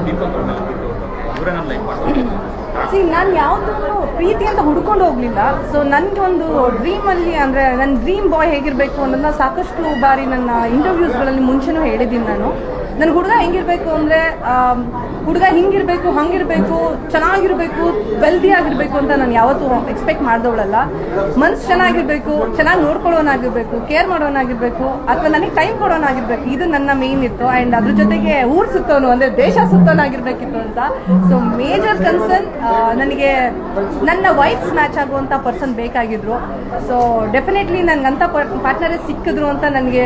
ದೀಪಕ್ ಅವ್ರ ಮೇಲೆ ಅವರೇ ನಾನು ಲೈಕ್ ಮಾಡ್ತೀನಿ. ನಾನು ಯಾವುದನ್ನು ಪ್ರೀತಿ ಅಂತ ಹುಡ್ಕೊಂಡು ಹೋಗ್ಲಿಲ್ಲ. ಸೊ ನನಗೆ ಒಂದು ಡ್ರೀಮಲ್ಲಿ ಅಂದರೆ ನನ್ನ ಡ್ರೀಮ್ ಬಾಯ್ ಹೇಗಿರಬೇಕು ಅನ್ನೋದನ್ನ ಸಾಕಷ್ಟು ಬಾರಿ ನನ್ನ ಇಂಟರ್ವ್ಯೂಸ್ಗಳಲ್ಲಿ ಮುಂಚೆನೂ ಹೇಳಿದ್ದೀನಿ ನಾನು. ನನಗೆ ಹುಡುಗ ಹೆಂಗಿರಬೇಕು ಅಂದರೆ ಹುಡುಗ ಹಿಂಗಿರಬೇಕು, ಹಂಗಿರಬೇಕು, ಚೆನ್ನಾಗಿರಬೇಕು, ವೆಲ್ದಿ ಆಗಿರಬೇಕು ಅಂತ ನಾನು ಯಾವತ್ತೂ ಎಕ್ಸ್ಪೆಕ್ಟ್ ಮಾಡಿದವಳಲ್ಲ. ಮನ್ಸು ಚೆನ್ನಾಗಿರಬೇಕು, ಚೆನ್ನಾಗಿ ನೋಡ್ಕೊಳ್ಳೋನಾಗಿರ್ಬೇಕು, ಕೇರ್ ಮಾಡೋನಾಗಿರ್ಬೇಕು, ಅಥವಾ ನನಗೆ ಟೈಮ್ ಕೊಡೋನಾಗಿರ್ಬೇಕು, ಇದು ನನ್ನ ಮೇನ್ ಇತ್ತು. ಆ್ಯಂಡ್ ಅದ್ರ ಜೊತೆಗೆ ಊರು ಸುತ್ತೋನು ಅಂದರೆ ದೇಶ ಸುತ್ತೋನಾಗಿರ್ಬೇಕಿತ್ತು ಅಂತ. ಸೊ ಮೇಜರ್ ಕನ್ಸರ್ನ್ ನನಗೆ ನನ್ನ ವೈಬ್ಸ್ ಮ್ಯಾಚ್ ಆಗುವಂಥ ಪರ್ಸನ್ ಬೇಕಾಗಿದ್ರು. ಸೊ ಡೆಫಿನೆಟ್ಲಿ ನನಗಂಥ ಪಾರ್ಟ್ನರೇ ಸಿಕ್ಕಿದ್ರು ಅಂತ ನನಗೆ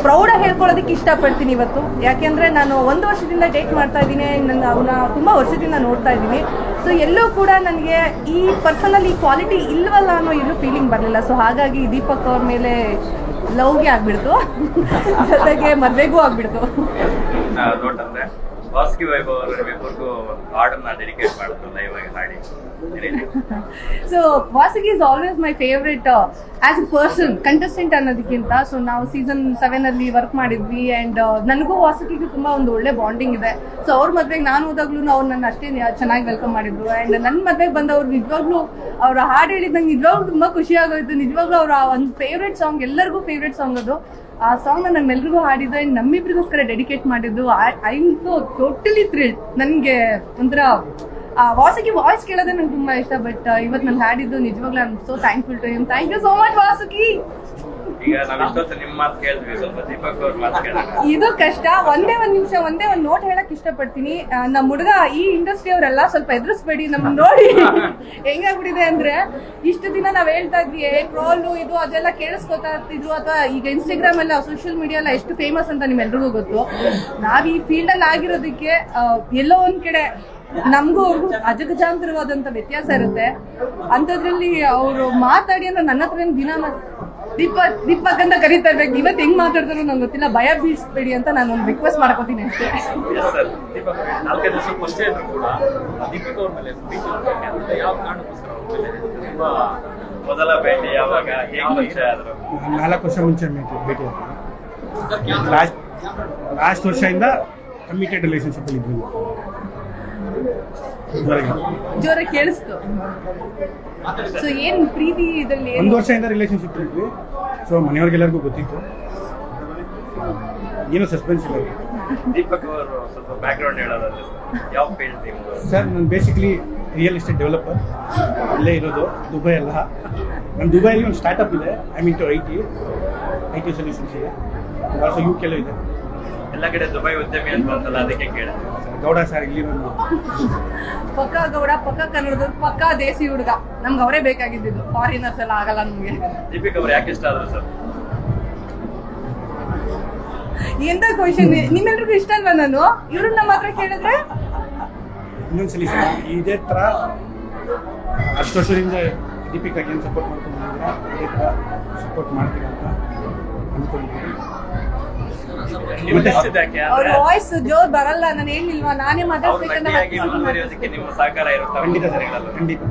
ಪ್ರೌಡಾಗಿ ಹೇಳ್ಕೊಳ್ಳೋದಕ್ಕೆ ಇಷ್ಟಪಡ್ತೀನಿ ಇವತ್ತು. ಯಾಕೆಂದರೆ ನಾನು 1 ವರ್ಷದಿಂದ ಡೇಟ್ ಮಾಡ್ತಾ ಇದ್ದೀನಿ, ಅವನ್ನ ತುಂಬ ವರ್ಷದಿಂದ ನೋಡ್ತಾ ಇದ್ದೀನಿ. ಸೊ ಎಲ್ಲೂ ಕೂಡ ನನಗೆ ಈ ಪರ್ಸನಲ್ಲಿ ಕ್ವಾಲಿಟಿ ಇಲ್ವಲ್ಲ ಅನ್ನೋ ಎಲ್ಲೂ ಫೀಲಿಂಗ್ ಬರಲಿಲ್ಲ. ಸೊ ಹಾಗಾಗಿ ದೀಪಕ್ ಅವ್ರ ಮೇಲೆ ಲವ್ಗೆ ಆಗ್ಬಿಡ್ತು, ಜೊತೆಗೆ ಮದುವೆಗೂ ಆಗ್ಬಿಡ್ತು. ವಾಸುಕಿ ವೈಭವ್ ಅವರಿಗೂ ಹಾಡನ್ನ ಡೆಡಿಕೇಟ್ ಮಾಡಿದ್ರು ಲೈವ್ ಆಗಿ ಹಾಡಿ. So Vasuki is always my favourite as A person, contestant ಅನ್ನೋದಕ್ಕಿಂತ. ಸೊ ನಾವು ಸೀಸನ್ 7 ಅಲ್ಲಿ ವರ್ಕ್ ಮಾಡಿದ್ವಿ ಆ್ಯಂಡ್ ನನಗೂ ವಾಸುಕಿಗೂ ತುಂಬ ಒಂದು ಒಳ್ಳೆ ಬಾಂಡಿಂಗ್ ಇದೆ. ಸೊ ಅವ್ರ ಮದ್ವೆಗೆ ನಾನು ಹೋದಾಗ್ಲೂ ಅವ್ರು ನನ್ನ ಅಷ್ಟೇ ಚೆನ್ನಾಗಿ ವೆಲ್ಕಮ್ ಮಾಡಿದ್ರು. ಆ್ಯಂಡ್ ನನ್ನ ಮದ್ವೆಗೆ ಬಂದವ್ರು ನಿಜವಾಗ್ಲೂ ಅವ್ರ ಹಾಡು ಹೇಳಿದ್ ನಂಗೆ ನಿಜವಾಗ್ಲೂ ತುಂಬ ಖುಷಿ ಆಗೋಯ್ತು. ನಿಜವಾಗ್ಲೂ ಅವ್ರ ಒಂದು ಫೇವ್ರೆಟ್ ಸಾಂಗ್, ಎಲ್ಲರಿಗೂ ಫೇವ್ರೆಟ್ ಸಾಂಗ್ ಅದು. ಆ ಸಾಂಗ್ ನಮ್ಮೆಲ್ರಿಗೂ ಹಾಡಿದ್ದು ಆ್ಯಂಡ್ ನಮ್ಮಿಬ್ರಿಗೋಸ್ಕರ ಡೆಡಿಕೇಟ್ ಮಾಡಿದ್ದು. I am so totally thrilled. ನನಗೆ ಒಂಥರ ವಾಸುಕಿ ವಾಯ್ಸ್ ಕೇಳೋದೇ ನಂಗೆ ತುಂಬಾ ಇಷ್ಟ. ಬಟ್ ಇವತ್ತು ನಾನು ಹಾಡಿದ್ದು ನಿಜವಾಗ್ಲೂ I am so thankful to him. Thank you so much Vasuki. ಈಗ ನಾವು ಇಷ್ಟೊತ್ತು ನಿಮ್ಮ ಮಾತು ಕೇಳಿದ್ವಿ, ಸ್ವಲ್ಪ ದೀಪಕ್ ಅವ್ರ ಮಾತು ಕೇಳೋಣ. ಇದು ಕಷ್ಟ. ಒಂದೇ ಒಂದು ನೋಟ್ ಹೇಳಕ್ ಇಷ್ಟಪಡ್ತೀನಿ. ನಮ್ಮ ಹುಡುಗ ಈ ಇಂಡಸ್ಟ್ರಿ ಅವರೆಲ್ಲ ಸ್ವಲ್ಪ ಎದುರಿಸ್ಬೇಡಿ, ನಮ್ ನೋಡಿ ಹೆಂಗಾಗ್ಬಿಟ್ಟಿದೆ ಅಂದ್ರೆ, ಇಷ್ಟು ದಿನ ನಾವ್ ಹೇಳ್ತಾ ಇದ್ವಿ ಟ್ರೋಲು ಇದು ಅದೆಲ್ಲ ಕೇಳಿಸ್ಕೊತಾ ಇರ್ತಿದ್ರು, ಅಥವಾ ಈಗ ಇನ್ಸ್ಟಾಗ್ರಾಮ್ ಎಲ್ಲ ಸೋಷಿಯಲ್ ಮೀಡಿಯಾ ಎಲ್ಲ ಎಷ್ಟು ಫೇಮಸ್ ಅಂತ ನಿಮ್ಮೆಲ್ರಿಗೂ ಗೊತ್ತು. ನಾವ್ ಈ ಫೀಲ್ಡ್ ಅಲ್ಲಿ ಆಗಿರೋದಕ್ಕೆ ಎಲ್ಲೋ ಒಂದ್ ಕಡೆ ನಮಗೂ ಅವ್ರಿಗೂ ಅಜಗಜಾಂತರವಾದಂತ ವ್ಯತ್ಯಾಸ ಇರುತ್ತೆ. ಅಂತದ್ರಲ್ಲಿ ಅವರು ಮಾತಾಡಿ ಅಂದ್ರೆ ನನ್ನ ಹತ್ರ ದಿನ ದೀಪಕ್ ಅಂತ ಕರೀತಾ ಇರ್ಬೇಕು. ಇವತ್ತು ಹೆಂಗ್ ಮಾತಾಡ್ತಾರೋ ನಂಗೆ ಗೊತ್ತಿಲ್ಲ. ಭಯ ಬೀಳಿಸ್ಬೇಡಿ ಅಂತ ನಾನು ಒಂದು ರಿಕ್ವೆಸ್ಟ್ ಮಾಡ್ಕೋತೀನಿ ಅಷ್ಟೇ. ಮೊದಲ ಭೇಟಿ ಯಾವಾಗ, 4 ವರ್ಷ ಮುಂಚೆ ಭೇಟಿ ಲಾಸ್ಟ್ ವರ್ಷದಿಂದ ಕಮಿಟೆಡ್ ರಿಲೇಶನ್ಶಿಪ್ ಅಲ್ಲಿ ಇದ್ವಿ. ಜೋರ ಕೇಳಿಸ್ತು. ಸೊ ಏನ್ ಪ್ರೀತಿ ಇದರಲ್ಲಿ 1 ವರ್ಷದಿಂದ ರಿಲೇಶನ್ಶಿಪ್ ಇದ್ವಿ. ಸೊ ಮನೆಯವ್ರಿಗೆಲ್ಲರಿಗೂ ಗೊತ್ತಿತ್ತು, ಏನು ಸಸ್ಪೆನ್ಸ್ ಇಲ್ಲ. ದೀಪಕ್ ಅವರು ಸ್ವಲ್ಪ ಬ್ಯಾಕ್ ಗ್ರೌಂಡ್ ಹೇಳೋದಾದ್ರೆ ಯಾವ ಫೀಲ್ಡ್ ನೀವು? ಸರ್ ನಾನು ಬೇಸಿಕಲಿ ರಿಯಲ್ ಎಸ್ಟೇಟ್ ಡೆವಲಪರ್, ಅಲ್ಲೇ ಇರೋದು, ದುಬೈ ಅಲ್ಲ. ನಾನು ದುಬೈಲಿ ಒಂದು ಸ್ಟಾರ್ಟಪ್ ಇದೆ, I mean to I T solutions ಇದೆ. ಆಲ್ಸೋ UK ಇದೆ. ಎಲ್ಲ ಕಡೆ ದುಬೈ ಉದ್ಯಮಿ ಅಂತಲ್ಲ, ಅದಕ್ಕೆ ಕೇಳಿದೆ. ಗೌಡ ಸರ್ ಇಲ್ಲಿ ಪಕ್ಕ ಗೌಡ, ಪಕ್ಕ ಕನ್ನಡದವ್ರು, ಪಕ್ಕ ದೇಸಿ ಹುಡುಗ. ನಮ್ಗೆ ಅವರೇ ಬೇಕಾಗಿದ್ದು, ಫಾರಿನರ್ಸ್ ಎಲ್ಲ ಆಗಲ್ಲ ನಮ್ಗೆ. ದೀಪಿಕ್ ಅವ್ರು ಯಾಕೆ ಇಷ್ಟ ಆದ್ರು ಸರ್? ಎಂತ ಕ್ವಶನ್, ನಿಮ್ಮೆಲ್ರಿಗೂ ಇಷ್ಟ ಅಲ್ವಾ? ನಾನು ಇವ್ರು ನಮ್ಮ ಹತ್ರ ಕೇಳಿದ್ರೆ ಇನ್ನೊಂದ್ಸಲಿ ಸರ್ ಇದೇ ತರ 10 ವರ್ಷದಿಂದ ದೀಪಿಕಾ ಏನು ಸಪೋರ್ಟ್ ಮಾಡ್ಕೊಂಡಿದ್ದೀರಾ, ಇದೇ ತರ ಸಪೋರ್ಟ್ ಮಾಡ್ತೀರಾ ಅಂತ ಅನ್ಕೊಂಡಿದ್ದೀನಿ. ಅವ್ರ ವಾಯ್ಸ್ ಜೋರ್ ಬರಲ್ಲ, ನಾನು ಹೇಳಿಲ್ವಾ, ನಾನೇ ಮಾತಾಡ್ಬೇಕಂತ. ನಿಮ್ಮ ಸಹಕಾರ ಇರುತ್ತೆ. ಖಂಡಿತ.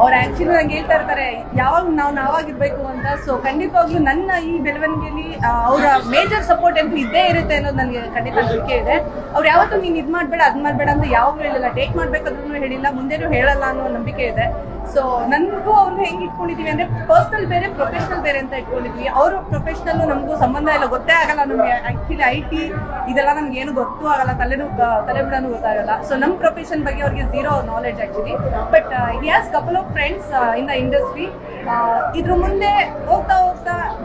ಅವ್ರು ಆಕ್ಚುಲಿ ನಂಗೆ ಹೇಳ್ತಾ ಇರ್ತಾರೆ ಯಾವಾಗ ನಾವಾಗಿರ್ಬೇಕು ಅಂತ. ಸೊ ಖಂಡಿತವಾಗ್ಲೂ ನನ್ನ ಈ ಬೆಳವಣಿಗೆಯಲ್ಲಿ ಅವರ ಮೇಜರ್ ಸಪೋರ್ಟ್ ಅಂತೂ ಇದ್ದೇ ಇರುತ್ತೆ ಅನ್ನೋದು ನನಗೆ ಖಂಡಿತ ನಂಬಿಕೆ ಇದೆ. ಅವ್ರು ಯಾವತ್ತೂ ನೀನು ಇದು ಮಾಡಬೇಡ ಅದು ಮಾಡಬೇಡ ಅಂತ ಯಾವಾಗಲೂ ಹೇಳಿಲ್ಲ. ಡೇಟ್ ಮಾಡ್ಬೇಕಾದ್ರೂ ಹೇಳಿಲ್ಲ, ಮುಂದೆನೂ ಹೇಳಲ್ಲ ಅನ್ನೋ ನಂಬಿಕೆ ಇದೆ. ಸೊ ನನಗೂ ಅವ್ರಿಗೆ ಹೆಂಗೆ ಇಟ್ಕೊಂಡಿದೀವಿ ಅಂದ್ರೆ ಪರ್ಸನಲ್ ಬೇರೆ, ಪ್ರೊಫೆಷನಲ್ ಬೇರೆ ಅಂತ ಇಟ್ಕೊಂಡಿದ್ವಿ. ಅವರು ಪ್ರೊಫೆಷನಲ್ ನಮಗೂ ಸಂಬಂಧ ಎಲ್ಲ ಗೊತ್ತೇ ಆಗಲ್ಲ ನಮಗೆ. ಆಕ್ಚುಲಿ IT ಇದೆಲ್ಲ ನಮ್ಗೆ ಏನು ಗೊತ್ತೂ ಆಗಲ್ಲ, ತಲೆ ಬಿಡೋನು ಗೊತ್ತಾಗಲ್ಲ. ಸೊ ನಮ್ಮ ಪ್ರೊಫೆಷನ್ ಬಗ್ಗೆ ಅವ್ರಿಗೆ zero knowledge actually. But he has couple of friends in the industry. ಇದ್ರ ಮುಂದೆ ಹೋಗ್ತಾ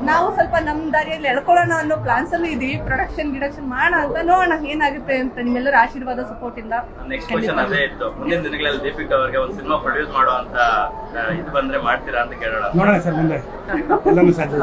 ನಾವು ಸ್ವಲ್ಪ ನಮ್ಮ ದಾರಿಯಲ್ಲಿ ಎಳ್ಕೊಳ್ಳೋಣ ಅನ್ನೋ ಪ್ಲಾನ್ಸ್ ಅಲ್ಲಿ ಇದೀವಿ. ಗಿಡಕ್ಷನ್ ಮಾಡೋಣ ಅಂತ, ನೋಡೋಣ ಏನಾಗುತ್ತೆ ಅಂತ. ನಿಮ್ಮೆಲ್ಲರ ಆಶೀರ್ವಾದ ಸಪೋರ್ಟ್ ಇಂದ. ನೆಕ್ಸ್ಟ್ ಕ್ವೆಶ್ಚನ್ ಅದೇ ಇತ್ತು, ಮುಂದಿನ ದಿನಗಳಲ್ಲಿ ದೀಪಿಕಾ ಅವರಿಗೆ ಒಂದು ಸಿನಿಮಾ ಪ್ರೊಡ್ಯೂಸ್ ಮಾಡುವಂತ ಇದು ಬಂದ್ರೆ ಮಾಡ್ತೀರಾ ಅಂತ ಕೇಳೋಣ. ನೋಡೋಣ ಸರ್, ಮುಂದೆ ಎಲ್ಲನೂ ಸಾಧ್ಯ.